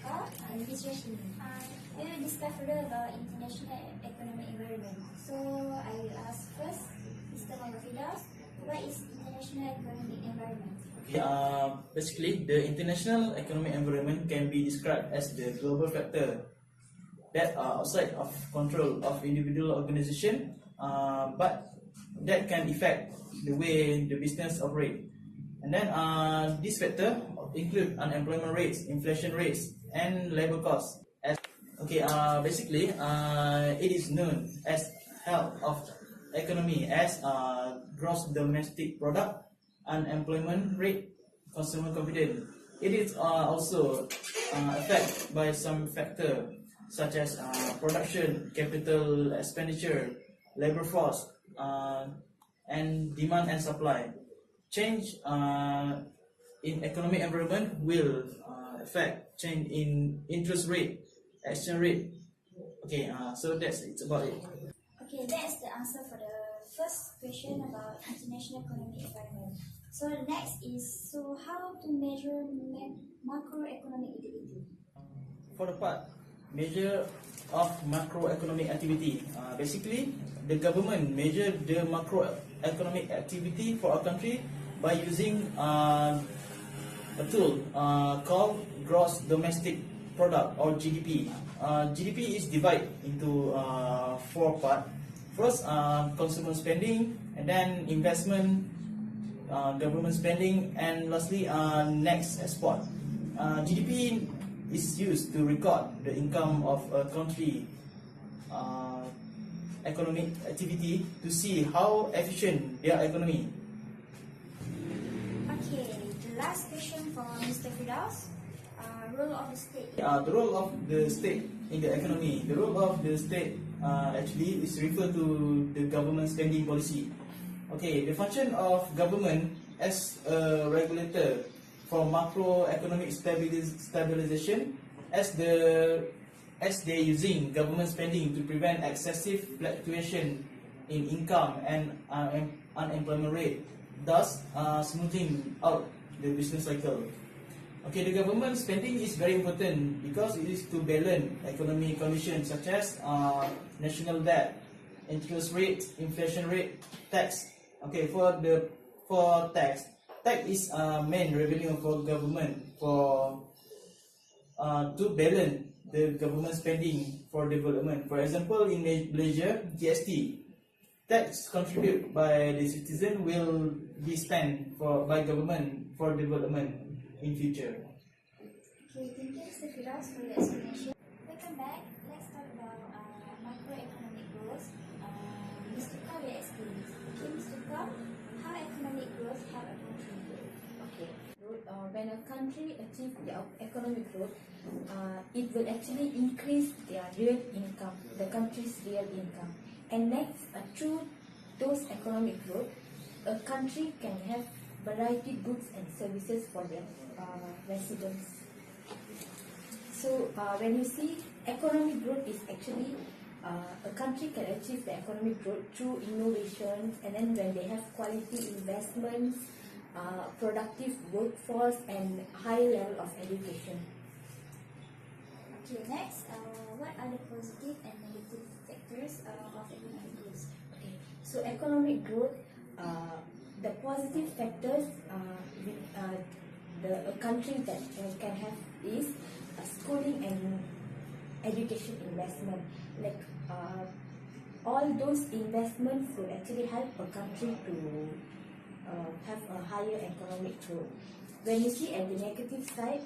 Farah. This is Yashinie. We will discuss further about international economic environment. So I will ask first, Mr. Firdaus, what is international economic environment? Okay, basically, the international economic environment can be described as the global factor that are outside of control of individual organization, but that can affect the way the business operate. And then this factor include unemployment rates, inflation rates, and labor costs. Basically, it is known as health of economy as gross domestic product, unemployment rate, consumer confidence. It is also affected by some factor such as production, capital expenditure, labor force, and demand and supply. Change in economic environment will affect change in interest rate, exchange rate. So it's about it. Okay, that's the answer for the first question about international economic environment. So the next is, how to measure macroeconomic activity? For the part measure of macroeconomic activity, basically the government measure the macroeconomic activity for a country by using a tool called gross domestic product or GDP. GDP is divided into 4 parts. First, consumer spending, and then investment, government spending, and lastly, next export. GDP is used to record the income of a country economic activity to see how efficient their economy. Okay, the last question for Mr. Firdaus. Role of the state. The role of the state in the economy. The role of the state actually is referred to the government spending policy. The function of government as a regulator for macroeconomic stabilization, as they using government spending to prevent excessive fluctuation in income and unemployment rate, thus smoothing out the business cycle. The government spending is very important because it is to balance economic conditions such as national debt, interest rate, inflation rate, tax. For tax is main revenue for government to balance the government spending for development. For example, in Malaysia, GST tax contributed by the citizen will be spent by government for development in future. Okay, thank you, Mr. Firdaus, for your explanation. Welcome back. Let's talk about macroeconomic growth. Mr. Ka will explain. Okay, Mr. Ka, how economic growth help a country? Okay, when a country achieves their economic growth, it will actually increase their real income, the country's real income. And next, through those economic growth, a country can have variety goods and services for their residents. So when you see economic growth is actually a country can achieve the economic growth through innovation, and then when they have quality investments, productive workforce, and high level of education. Okay, next, what are the positive and negative factors of economic growth? Okay, so economic growth, the positive factors a country that can have is schooling and education investment. Like all those investments will actually help a country to have a higher economic growth. When you see at the negative side,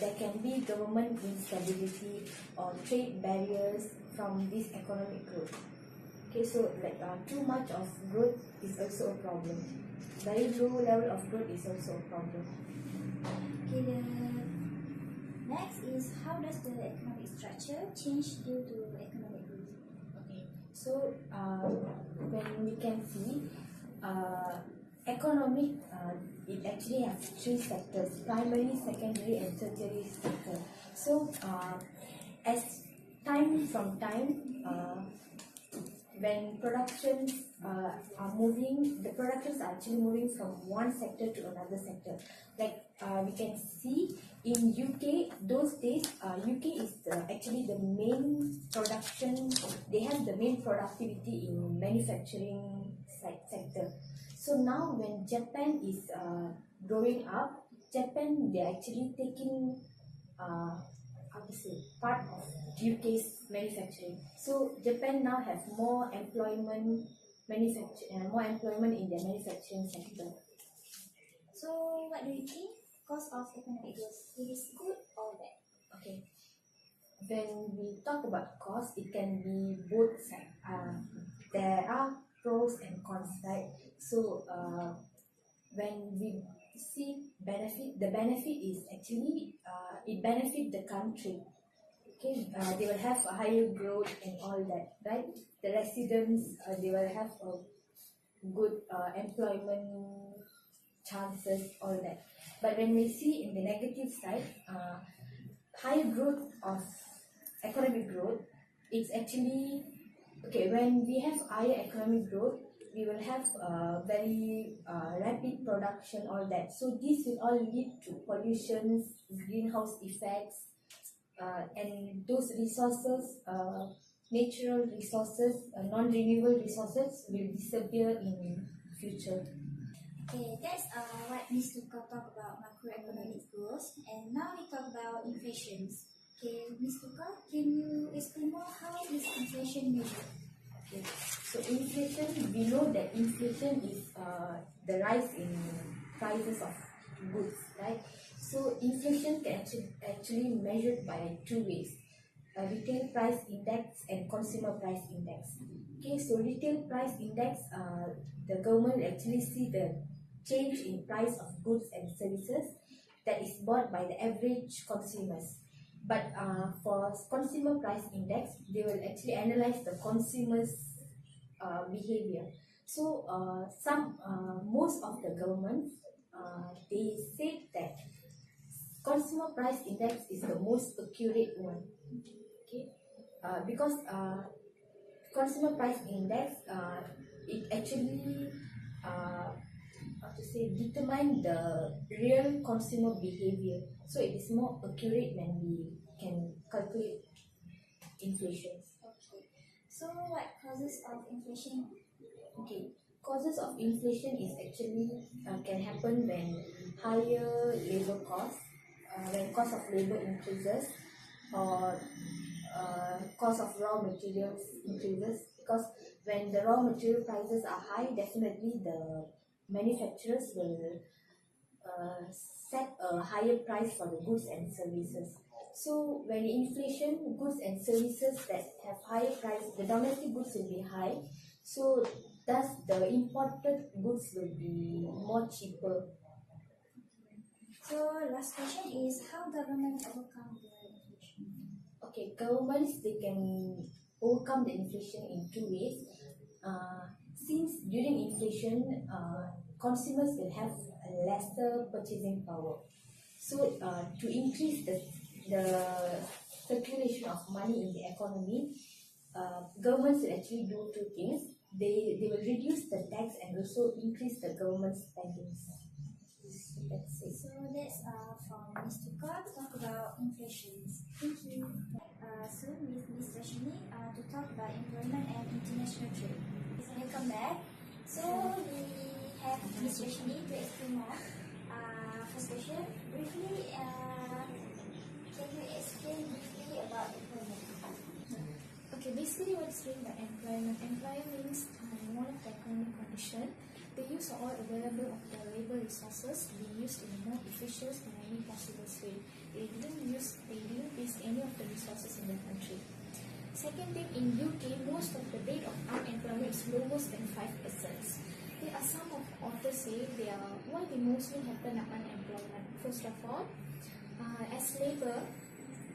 there can be government instability or trade barriers from this economic growth. Okay, so like too much of growth is also a problem. Very low level of growth is also a problem. Okay, the next is, how does the economic structure change due to economic growth? Okay, so when we can see economic, it actually has 3 sectors: primary, secondary, and tertiary sector. So as time from time, when productions are moving, the productions are actually moving from one sector to another sector. Like we can see in UK, those days, UK is actually the main production. They have the main productivity in manufacturing sector. So now when Japan is growing up, Japan, they're actually taking how to say, part of UK's manufacturing. So Japan now have more employment in their manufacturing sector. So what do you think? Cause of economic growth, it is good or bad? Okay. When we talk about cost, it can be both sides. There are pros and cons, right? So when we see benefit, the benefit is actually it benefit the country. Okay, they will have a higher growth and all that, right? The residents, they will have a good employment chances, all that. But when we see in the negative side, higher growth of economic growth, it's actually okay. When we have higher economic growth, we will have very rapid production, all that. So this will all lead to pollutions, greenhouse effects, and those resources, natural resources, non-renewable resources will disappear in future. Okay, that's what Ms. Tuka talk about macroeconomic growth, and now we talk about inflation. Okay, Ms. Tuka, can you explain more how is inflation measured? Okay, so inflation, we know that inflation is the rise in prices of goods, right? So inflation can actually measured by two ways: retail price index and consumer price index. Okay, so retail price index, the government actually see the change in price of goods and services that is bought by the average consumers. But for consumer price index, they will actually analyze the consumers' behavior. So most of the governments, they say that consumer price index is the most accurate one. Okay, because consumer price index, it actually how to say, determine the real consumer behavior. So it is more accurate when we can calculate inflation. Okay, so what causes of inflation? Okay, causes of inflation is actually can happen when higher labor costs, when cost of labor increases, or cost of raw materials increases. Because when the raw material prices are high, definitely the manufacturers will set a higher price for the goods and services. So when the inflation, goods and services that have higher price, the domestic goods will be high. So thus the imported goods will be more cheaper. So last question is how government overcome the inflation? Okay, governments, they can overcome the inflation in two ways. Since during inflation, consumers will have a lesser purchasing power. So to increase the circulation of money in the economy, governments will actually do two things. They will reduce the tax and also increase the government spendings. That's it. So that's from Ms. Tuka to talk about inflation. Thank you. Soon with Ms. Yashinie to talk about employment and international trade. So welcome back. So we have Ms. Yashinie to explain more. First question, briefly, can you explain briefly about employment? Okay, basically what's meant by employment? Employment means in one of the economic condition, the use of all available of the labor resources be used in a more efficient and any possible way. They didn't waste any of the resources in the country. Second thing, in UK, most of the rate of unemployment is lower than 5%. There are some of authors say why they mostly happen at unemployment. First of all, as labor,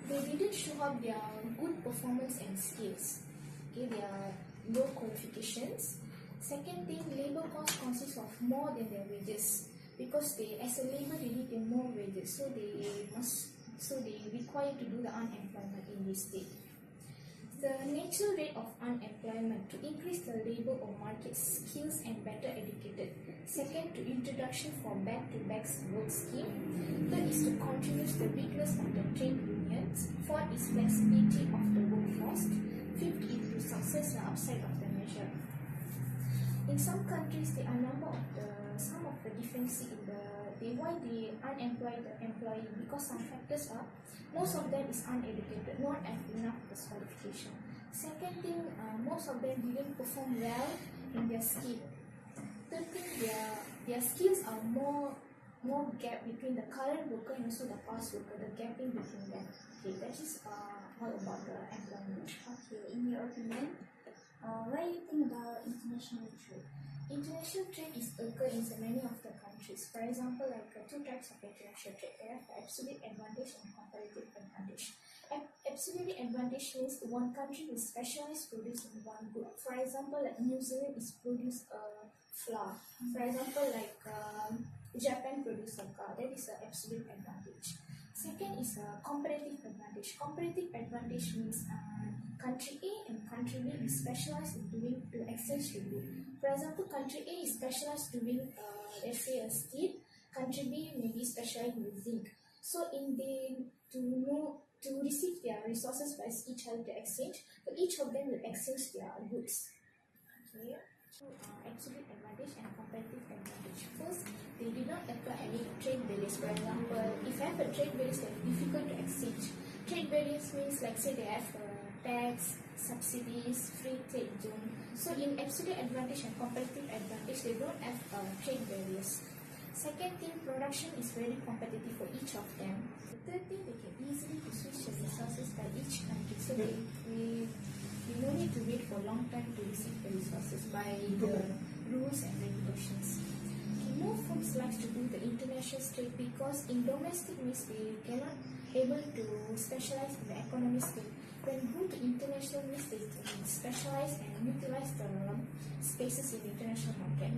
they didn't show up their good performance and skills. Okay, their low qualifications. Second thing, labor cost consists of more than their wages because they, as a labor, they need more wages, so they require to do the unemployment in this state. The natural rate of unemployment to increase the labor or market skills and better educated. Second, to introduction for back-to-back work scheme. Third is to continue the rigorous of the trade unions. Fourth is flexibility of the workforce. Fifth is to success the upside of the measure. In some countries, there are some of the difference in why the unemployed the employee, because some factors are most of them is uneducated, not have enough qualification. Second thing, most of them didn't perform well in their skill. Third thing, their skills are more gap between the current worker and also the past worker, the gap in between them. Okay, that is all about the employment. Okay, in your opinion, what do you think about international trade? International trade is occur in so many of the countries. For example, like two types of international trade. They have absolute advantage and comparative advantage. Absolute advantage means one country will specialize produce in one good. For example, like New Zealand is produce flour. For example, like Japan produce a car. That is an absolute advantage. Second is a comparative advantage. Comparative advantage means country A and country B is specialized in doing to exchange the good. For example, country A is specialized doing let's say a steel. Country B may be specialized in zinc. So to receive their resources by each other to exchange, but each of them will exchange their goods. Okay. Absolute advantage and comparative advantage. First, they did not apply any trade barriers. For example, if I have a trade barriers that is difficult to exchange. Trade barriers means like say they have tax, subsidies, free trade zone. So in absolute advantage and comparative advantage, they don't have trade barriers. Second thing, production is very competitive for each of them. The third thing, they can easily to switch the resources by each country. So we no need to wait for a long time to receive the resources by the rules and regulations. More folks like to do the international trade because in domestic means they cannot able to specialize in the economic skill. When go to international means they can specialize and utilize the spaces in international market.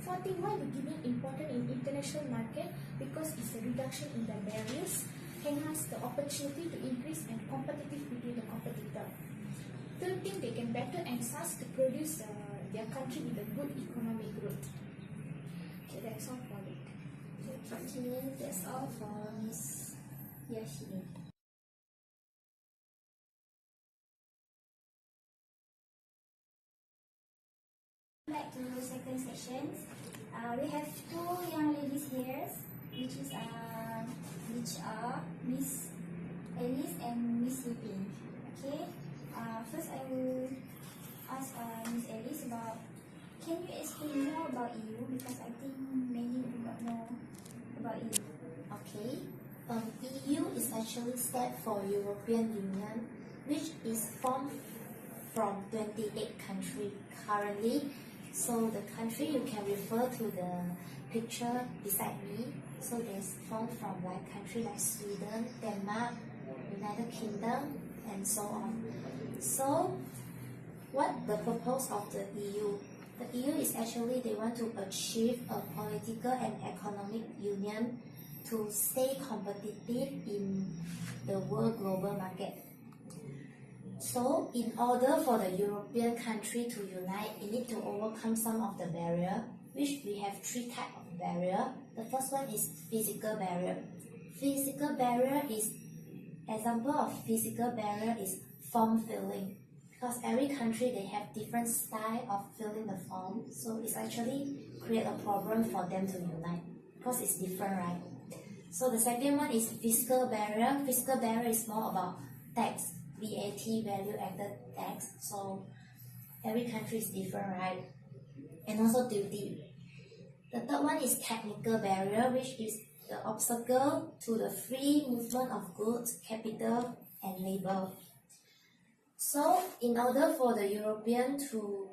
Fourth thing, why we giving important in international market? Because it's a reduction in the barriers, enhance the opportunity to increase and competitive between the competitor. Third thing, they can better enhance to produce their country with a good economic growth. Okay, that's all for it. Okay, that's all for Miss Yashinie. Back to the second session. We have two young ladies here, which are Miss Alice and Miss Yiping. Okay. First, I will ask Miss Alice about. Can you explain more about EU, because I think many do not know about EU. Okay. EU is actually stand for European Union, which is formed from 28 countries currently. So the country you can refer to the picture beside me. So there's formed from like country like Sweden, Denmark, United Kingdom, and so on. So what the purpose of the EU? The EU is actually they want to achieve a political and economic union to stay competitive in the world global market. So in order for the European country to unite, it need to overcome some of the barrier, which we have three types of barrier. The first one is physical barrier. Physical barrier is, example of physical barrier is form filling. Because every country they have different style of filling the form, so it's actually create a problem for them to unite because it's different, right? So the second one is fiscal barrier. Fiscal barrier is more about tax, VAT, value added tax. So every country is different, right? And also duty. The third one is technical barrier, which is the obstacle to the free movement of goods, capital, and labor. So in order for the European to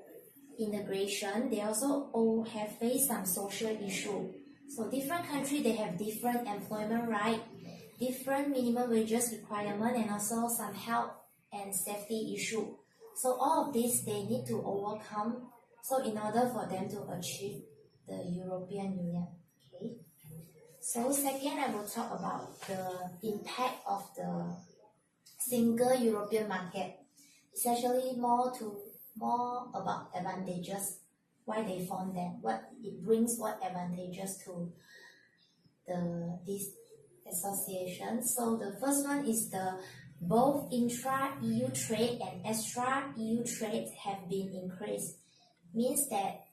integration, they also all have faced some social issue. So different countries, they have different employment right, different minimum wages requirement, and also some health and safety issue. So all of this they need to overcome. So in order for them to achieve the European Union. Okay. So second, I will talk about the impact of the single European market. It's actually more about advantages, why they form them, what it brings, what advantages to this association. So the first one is the both intra-EU trade and extra-EU trade have been increased. Means that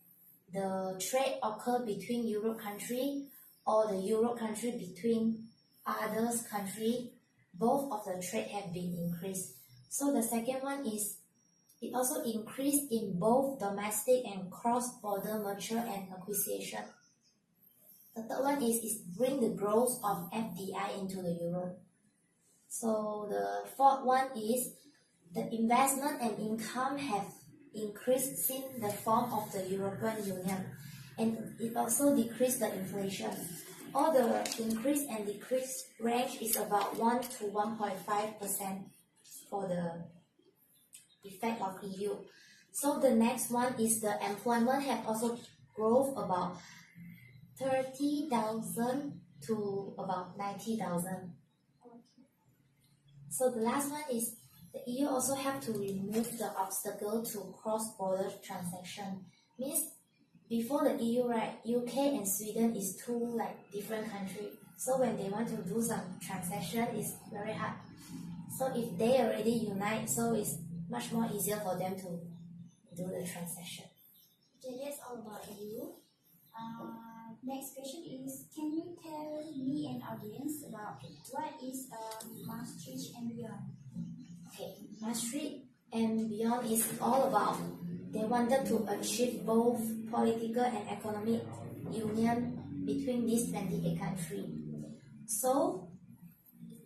the trade occur between Europe country or the Europe country between others country, both of the trade have been increased. So the second one is it also increased in both domestic and cross-border merger and acquisition. The third one is bring the growth of FDI into the euro. So the fourth one is the investment and income have increased since the form of the European Union, and it also decreased the inflation. All the increase and decrease range is about 1 to 1.5% for the effect of EU. So the next one is the employment have also grown about 30,000 to about 90,000. So the last one is the EU also have to remove the obstacle to cross-border transaction. Means before the EU, right, UK and Sweden is two different countries. So when they want to do some transaction, it's very hard. So if they already unite, so it's much more easier for them to do the transaction. Okay, that's all about EU. Next question is, can you tell me and audience about what is Maastricht and beyond? Okay, Maastricht and beyond is all about they wanted to achieve both political and economic union between these 28 countries. So,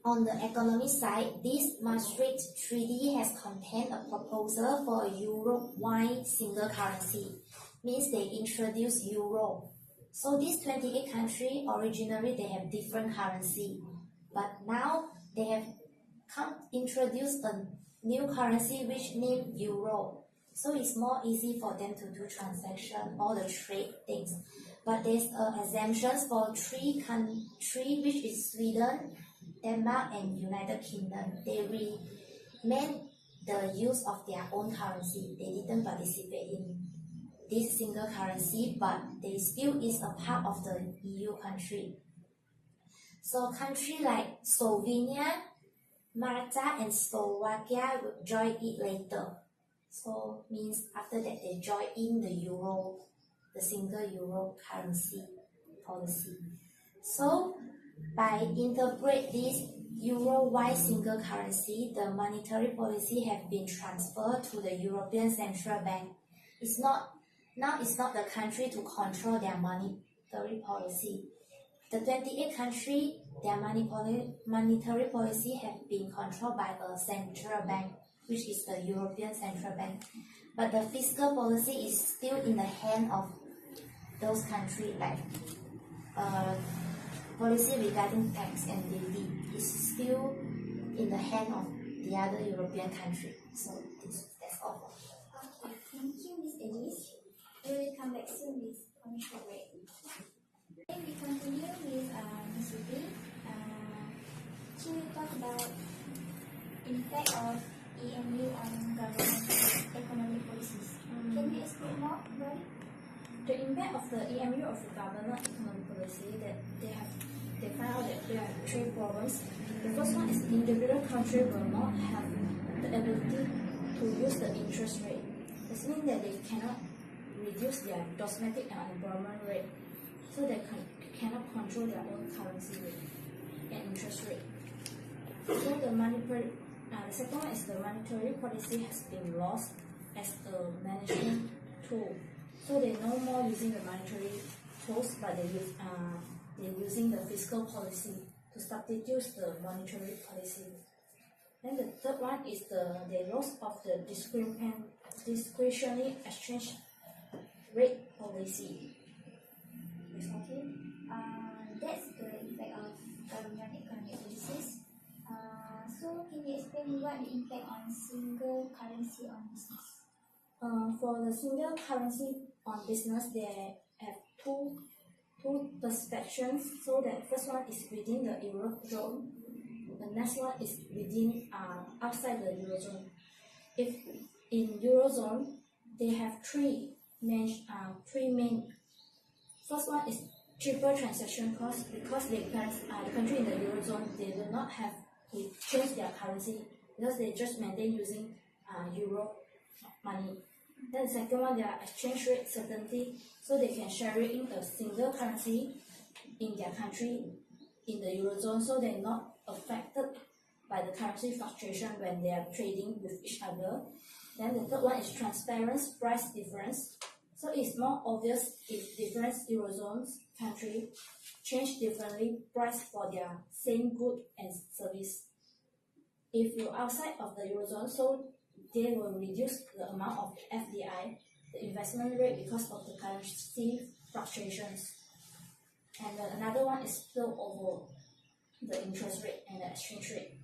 on the economic side, this Maastricht Treaty has contained a proposal for a Europe-wide single currency. Means they introduced euro. So these 28 countries, originally they have different currency. But now they have introduced a new currency which named euro. So it's more easy for them to do transaction, all the trade things. But there's exemptions for three countries, which is Sweden, Denmark, and United Kingdom. They remain the use of their own currency. They didn't participate in this single currency, but they still is a part of the EU country. So countries like Slovenia, Malta, and Slovakia will join it later. So means after that they join in the euro, the single euro currency policy. So by interpret this euro-wide single currency, the monetary policy have been transferred to the European Central Bank. Now it's not the country to control their monetary policy. The 28 countries, their monetary policy have been controlled by a central bank, which is the European Central Bank. But the fiscal policy is still in the hand of those countries, policy regarding tax and duty is still in the hand of the other European countries. So that's all. Okay, thank you, Ms. Elise. We will come back soon with commercial break. Then we continue with Ms. Ruby. She will talk about impact of AMU on government economic policies. Can you explain more about it? The impact of the AMU of the government economic policy that they find out that there are three problems. The first one is individual country will not have the ability to use the interest rate. This means that they cannot reduce their domestic and unemployment rate, so they cannot control their own currency rate and interest rate. So the second one is the monetary policy has been lost as a management tool. So they're no more using the monetary tools, but they're using the fiscal policy to substitute the monetary policy. Then the third one is the loss of the discretionary exchange rate policy. Okay. That's the effect of government economic policies. So can you explain what the impact on single currency on business? For the single currency on business, they have two perspectives. So the first one is within the Eurozone. The next one is within outside the Eurozone. If in Eurozone, they have three main. First one is cheaper transaction costs because the country in the Eurozone, they do not have to change their currency because they just maintain using euro money. Then the second one, their exchange rate certainty, so they can share it in a single currency in their country in the Eurozone, so they're not affected by the currency fluctuation when they are trading with each other. Then the third one is transparent price difference. So it's more obvious if different Eurozone country change differently price for their same good and service. If you're outside of the Eurozone, so they will reduce the amount of FDI, the investment rate, because of the currency fluctuations. And another one is spillover, the interest rate and the exchange rate.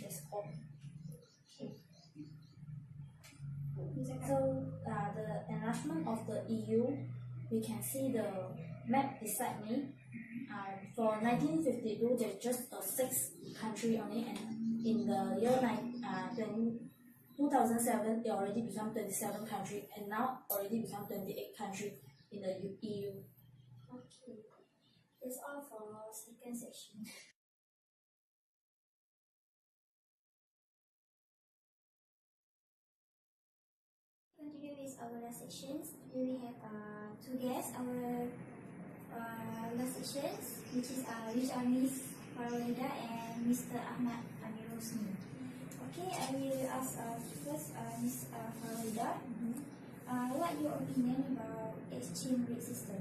That's all. So the enlargement of the EU, we can see the map beside me. For 1952, there's just 6 country only, and in the year 2007, it already become 27 country, and now already become 28 country in the EU. Okay, that's all for second section. Continue with our last sections. We have 2 guests. Our last sections, which are Miss Farah and Mr. AHMAD AMIRUL. Okay, I will ask first Miss Farah. What your opinion about exchange rate system?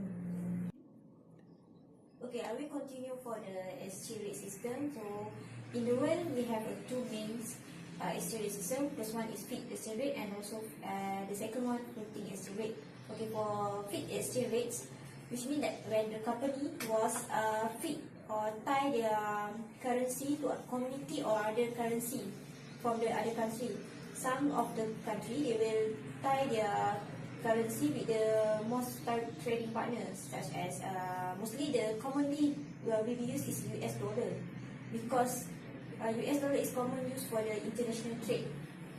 Okay, I will continue for the exchange rate system. So, in the world, we have 2 main exchange rate system. First one is fixed exchange rate, and also the second one floating exchange rate. Okay, for fixed exchange rates, which means that when the company was fix or tie their currency to a community or other currency from the other country. Some of the country, they will tie their currency with the most trading partners, such as mostly the commonly will be used is US dollar, because US dollar is common use for the international trade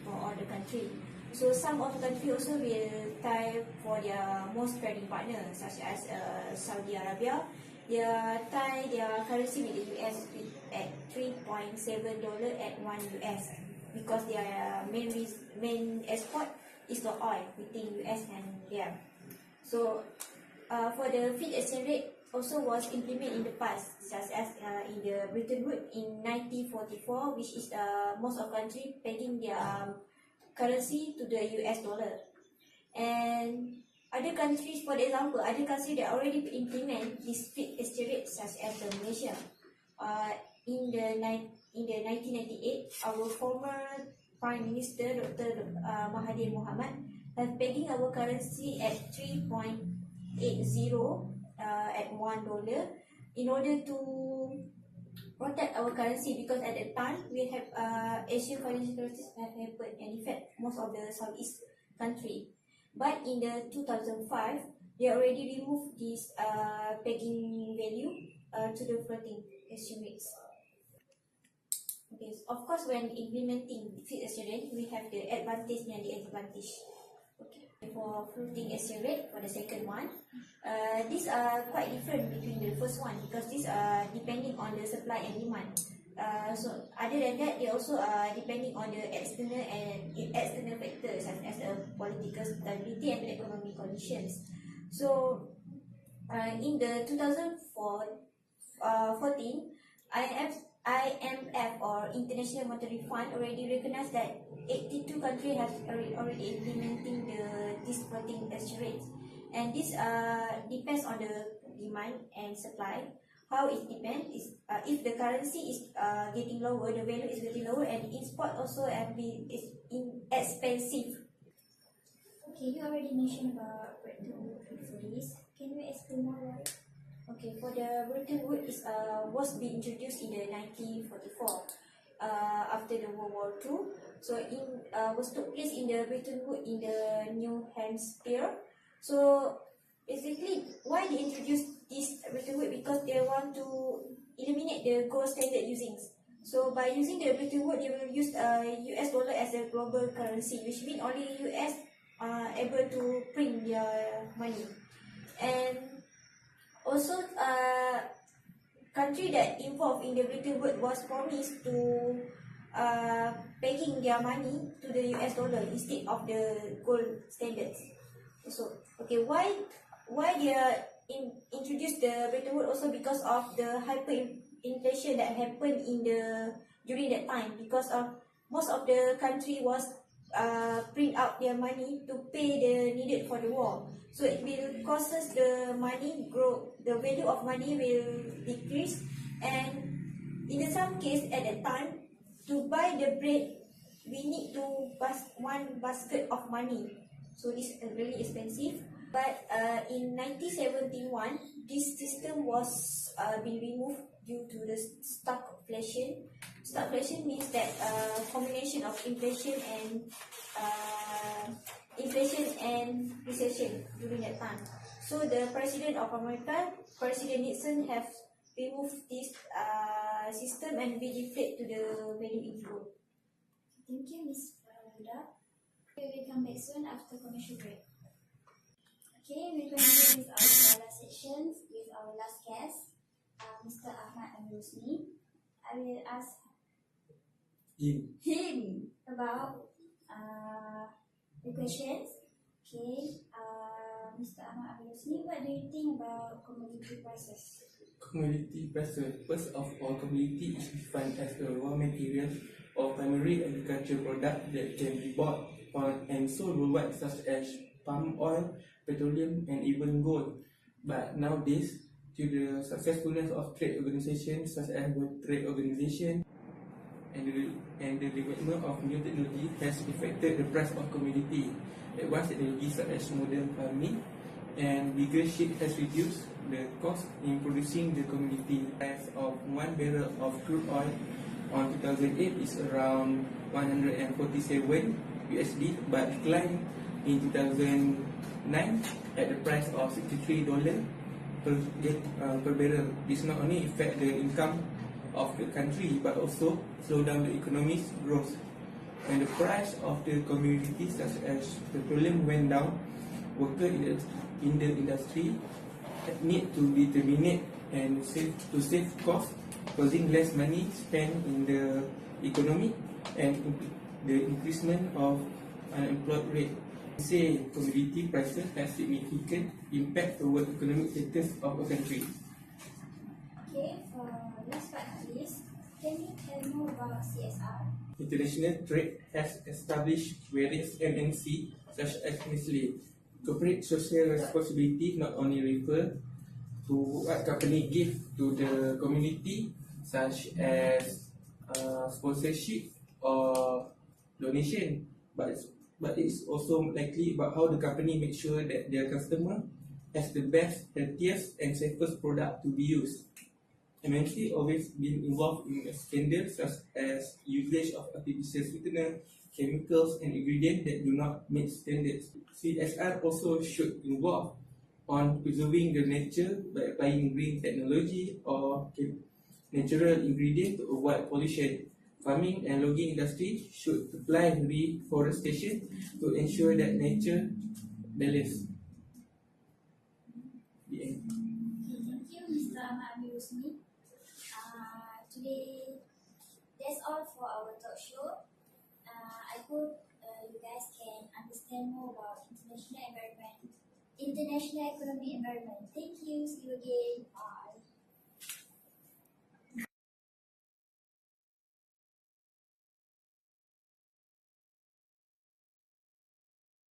for all the country. So some of the country also will tie for their most trading partners, such as Saudi Arabia. They tie their currency with the US at $3.7 at 1 US, because their main export is the oil between US and there. So for the fixed exchange rate also was implemented in the past, such as in the Bretton Woods in 1944, which is most of country pegging their currency to the US dollar. And other countries, for example, other countries that already implement this fixed exchange rate, such as Malaysia. In the 1998, our former Prime Minister Dr. Mohamad have pegging our currency at 3.80 at $1 in order to protect our currency, because at that time we have Asian financial crisis have happened and affect most of the Southeast country. But in the 2005, they already removed this pegging value to the floating exchange rates. Okay, of course, when implementing fixed exchange rate, we have the advantage and the disadvantage. Okay, for floating exchange rate, for the second one, these are quite different between the first one, because these are depending on the supply and demand. So other than that, they also are depending on the external factors, such as political stability and economic conditions. So in the 2014, IMF or International Monetary Fund already recognized that 82 countries have already implementing this floating exchange rates, and this depends on the demand and supply. How it depends is if the currency is getting lower, the value is getting lower, and import also is expensive. Okay, you already mentioned about Bretton Woods for this. Can you explain more about it? Okay, for the Bretton Woods was being introduced in the 1944 after the World War II. So was took place in the Bretton Woods in the New Hampshire. So basically, why they introduced this Bretton Woods? Because they want to eliminate the gold standard using. So by using the Bretton Woods, they will use US dollar as a global currency, which means only US are able to print their money. And Also, country that involved in the Bretton Woods was promised to pegging their money to the US dollar instead of the gold standards. So, okay, why they are introduced the Bretton Woods also because of the hyperinflation that happened during that time, because of most of the country was print out their money to pay the needed for the war. So it will causes the money grow, the value of money will decrease, and in some case at that time to buy the bread we need to one basket of money. So this is really expensive. But in 1971, this system was being removed due to the stagflation. Stagflation means that combination of inflation and recession during that time. So the President of America, President Nixon, have removed this system and redeflate to the value in gold. Thank you, Ms. Farah. We will come back soon after commercial break. Okay, we continue with our last sections with our last guest, Mr. AHMAD and Rosni. I will ask him about the questions. Okay, Mr. AHMAD and Rosni, what do you think about commodity prices? Commodity prices. First of all, commodity is defined as a raw material or primary agricultural product that can be bought on and sold worldwide, such as palm oil, petroleum, and even gold. But nowadays, due to the successfulness of trade organizations such as the Trade Organization and the development of new technology has affected the price of commodity. Advanced technology such as modern farming and bigger ship has reduced the cost in producing the commodity. Price of 1 barrel of crude oil on 2008 is around 147 USD, but declined in 2009 at the price of $63 per barrel. This not only affect the income of the country but also slow down the economic growth. When the price of the commodities such as petroleum went down, workers in the industry need to be terminated and to save costs, causing less money spent in the economy and the increasement of unemployed rate. Say commodity prices have significant impact toward economic status of a country. Okay, for last but not least, can you tell more about CSR? International trade has established various MNC such as Nestle. Corporate social responsibility not only refer to what company give to the community, such as sponsorship or donation, but it's also likely about how the company make sure that their customer has the best, healthiest, and safest product to be used. MNC always been involved in scandals such as usage of artificial sweetener, chemicals, and ingredients that do not meet standards. CSR also should involve on preserving the nature by applying green technology or natural ingredients to avoid pollution. Farming and logging industry should apply reforestation to ensure that nature balance. The end. Okay, thank you, Mr. Ahmad Rosni. Today, that's all for our talk show. I hope you guys can understand more about international economic environment. Thank you. See you again. Bye.